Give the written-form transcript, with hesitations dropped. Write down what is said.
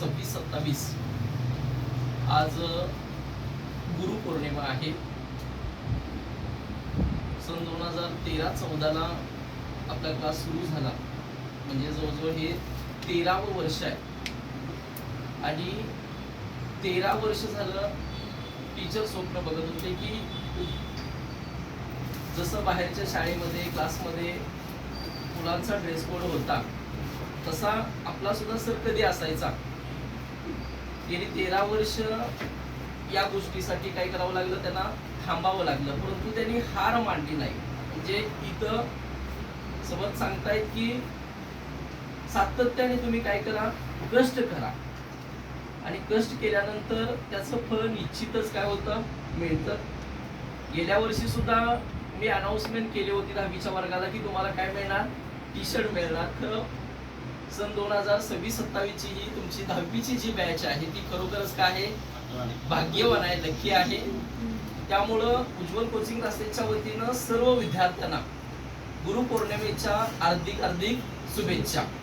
26-27 आज गुरुपौर्णिमा आहे. सन 2013-14 आपला क्लास सुरू झाला, म्हणजे जवळजवळ हे 13वं वर्ष आहे. आणि 13 वर्ष झालं टीचर स्वप्न बघत होते की जसं बाहेरच्या शाळेमध्ये क्लासमध्ये मुलांचा ड्रेस कोड होता तसा आपला सुद्धा सर कधी असायचा. गेली 13 वर्ष या गोष्टीसाठी काय करावं लागलं, त्यांना थांबावं लागलं, परंतु त्यांनी हार मानली नाही. म्हणजे इथं समज सांगतायत की सातत्याने तुम्ही काय करा, कष्ट करा, आणि कष्ट केल्यानंतर त्याचं फळ निश्चितच काय होतं, मिळतं. गेल्या वर्षी सुद्धा मी अनाउन्समेंट केली होती 10वीच्या वर्गाला की तुम्हाला काय मिळणार, टी शर्ट मिळणार. खरं सन 2026-27 ची ही तुमची 10वीची जी बॅच आहे ती खरोखरच काय आहे, भाग्यवान आहे, लकी आहे. त्यामुळं उज्ज्वल कोचिंग क्लासेसच्या वतीनं सर्व विद्यार्थ्यांना गुरुपौर्णिमेच्या हार्दिक शुभेच्छा.